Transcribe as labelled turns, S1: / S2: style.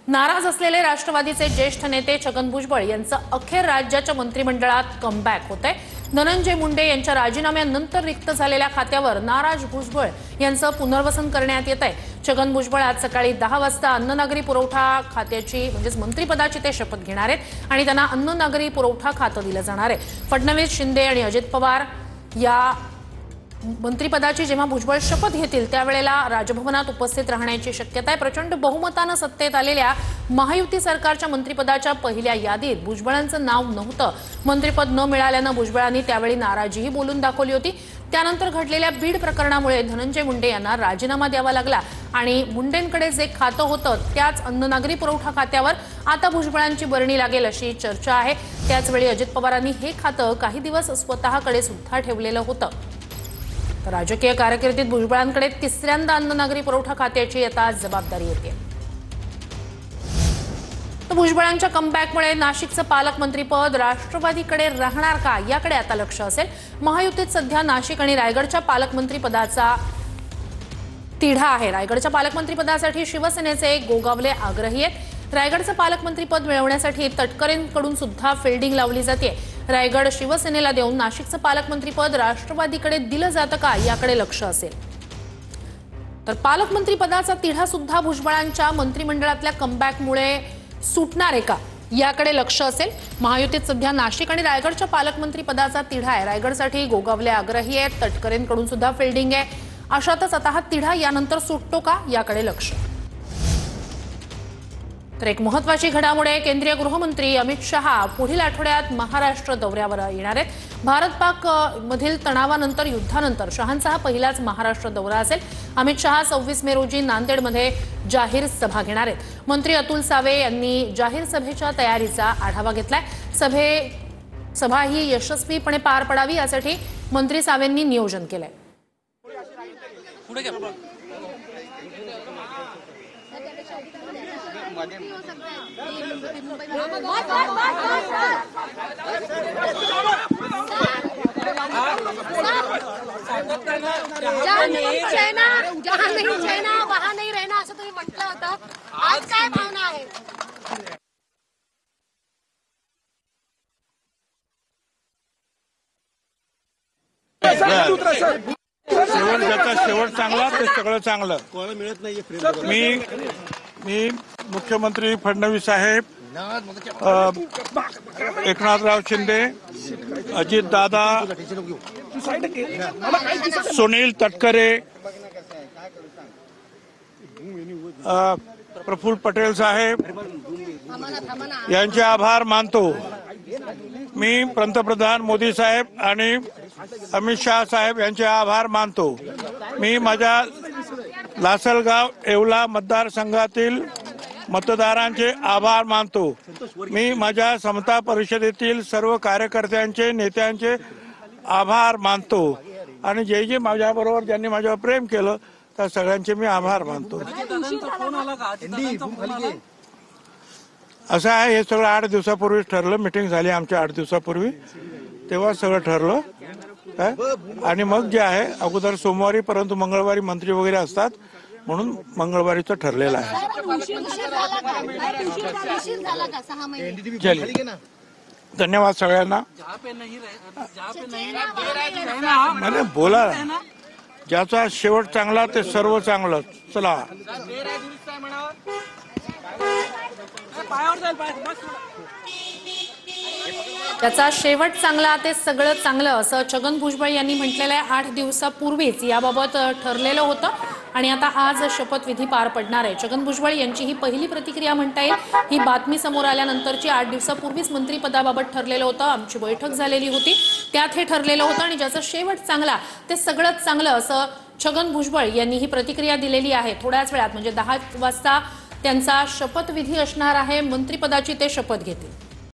S1: नाराज असलेले राष्ट्रवादीचे ज्येष्ठ नेते छगन भुजबळ यांचं अखेर राज्याच्या मंत्रिमंडळात कमबॅक होतंय। धनंजय मुंडे यांच्या राजीनाम्यानंतर रिक्त झालेल्या खात्यावर नाराज भुजबळ यांचं पुनर्वसन करण्यात येत आहे। छगन भुजबळ आज सकाळी 10 वाजता अन्न नागरी पुरवठा खात्याची म्हणजे मंत्रिपदाची ते शपथ घेणार आहेत आणि त्यांना अन्न नागरी पुरवठा खातं दिलं जाणार आहे। फडणवीस, शिंदे आणि अजित पवार या मंत्रिपदाची जेव्हा भुजबळ शपथ घेतील त्यावेळेला राजभवनात उपस्थित राहण्याची शक्यता आहे। प्रचंड बहुमताने सत्तेत आलेल्या महायुती सरकारच्या मंत्रिपदाच्या पहिल्या यादीत भुजबळांचं नाव नव्हतं। मंत्रिपद न मिळाल्यानं भुजबळांनी त्यावेळी नाराजीही बोलून दाखवली होती। त्यानंतर घडलेल्या बीड प्रकरणामुळे धनंजय मुंडे यांना राजीनामा द्यावा लागला आणि मुंडेंकडे जे खातं होतं त्याच अन्न नागरी पुरवठा खात्यावर आता भुजबळांची बरणी लागेल अशी चर्चा आहे। त्याचवेळी अजित पवारांनी हे खातं काही दिवस स्वतःकडे सुद्धा ठेवलेलं होतं। राजकीय कारकिर्दीत भुजबळांकडे तिसऱ्यांदा अन्न नागरी पुरवठा खात्याची आता जबाबदारी येते। तर भुजबळांच्या कमबॅकमुळे नाशिकचं पालकमंत्रीपद राष्ट्रवादीकडे राहणार का याकडे आता लक्ष असेल। महायुतीत सध्या नाशिक आणि रायगडच्या पालकमंत्रीपदाचा तिढा आहे। रायगडच्या पालकमंत्रीपदासाठी शिवसेनेचे गोगावले आग्रही आहेत। रायगडचं पालकमंत्रीपद मिळवण्यासाठी तटकरेंकडून सुद्धा फिल्डिंग लावली जाते। रायगड शिवसेनेला देऊन नाशिकचं पालकमंत्रीपद राष्ट्रवादीकडे दिलं जातं का याकडे लक्ष असेल। तर पालकमंत्रीपदाचा तिढा सुद्धा भुजबळांच्या मंत्रिमंडळातल्या कमबॅकमुळे सुटणार आहे का याकडे लक्ष असेल। महायुतीत सध्या नाशिक आणि रायगडच्या पालकमंत्रीपदाचा तिढा आहे। रायगडसाठी गोगावले आग्रही आहेत, तटकरेंकडून सुद्धा फिल्डिंग आहे। अशातच आता हा तिढा यानंतर सुटतो का याकडे लक्ष। तर एक महत्त्वाची घडामोड आहे, केंद्रीय गृहमंत्री अमित शहा पुढील आठवड्यात महाराष्ट्र दौऱ्यावर येणार आहेत। भारत पाक मधील तणावानंतर युद्धानंतर शहांचा हा पहिलाच महाराष्ट्र दौरा असेल। अमित शहा 26 मे रोजी नांदेडमध्ये जाहीर सभा घेणार आहेत। मंत्री अतुल सावे यांनी जाहीर सभेच्या तयारीचा आढावा घेतलाय। सभा ही यशस्वीपणे पार पडावी यासाठी मंत्री सावेंनी नियोजन केलंय।
S2: जहाँ नहीं रहना वहाँ नहीं रहना असं तुम्ही म्हटलं होतं। आज काय भावना आहे?
S3: शेवट चांगला ते सगळं चांगलं। मी मुख्यमंत्री फडणवीस साहेब, एकनाथराव शिंदे, अजित दादा, सुनील तटकरे, प्रफुल्ल पटेल साहेब यांचे आभार मानतो। मी पंतप्रधान मोदी साहेब आणि अमित शाह साहेब यांचे आभार मानतो। मी माझ्या लासलगाव येवला मतदारसंघातील मतदारांचे आभार मानतो। मी माझ्या समता परिषदेतील सर्व कार्यकर्त्यांचे, नेत्यांचे आभार मानतो आणि जे माझ्याबरोबर ज्यांनी माझ्यावर प्रेम केलं त्या सगळ्यांचे मी आभार मानतो। असं आहे, हे सगळं 8 दिवसापूर्वीच ठरलं। मिटिंग झाली आमच्या 8 दिवसापूर्वी, तेव्हा सगळं ठरलं काय। आणि मग जे आहे अगोदर सोमवारी परंतु मंगळवारी मंत्री वगैरे असतात म्हणून मंगळवारीचं ठरलेलं आहे। धन्यवाद सगळ्यांना। मला बोला, ज्याचा शेवट चांगला ते सर्व चांगलं। चला,
S1: त्याचा शेवट चांगला ते सगळं चांगलं असं छगन भुजबळ यांनी म्हटलेलं आहे। 8 दिवसापूर्वीच याबाबत ठरलेलं होतं आणि आता आज शपथविधी पार पडणार आहे। छगन भुजबळ यांची ही पहिली प्रतिक्रिया म्हणता येईल। ही बातमी समोर आल्यानंतरची 8 दिवसापूर्वीच मंत्रिपदाबाबत ठरलेलं होतं। आमची बैठक झालेली होती, त्यात हे ठरलेलं होतं आणि ज्याचा शेवट चांगला ते सगळंच चांगलं असं छगन भुजबळ यांनी ही प्रतिक्रिया दिलेली आहे। थोड्याच वेळात म्हणजे 10 वाजता त्यांचा शपथविधी असणार आहे। मंत्रिपदाची ते शपथ घेतील।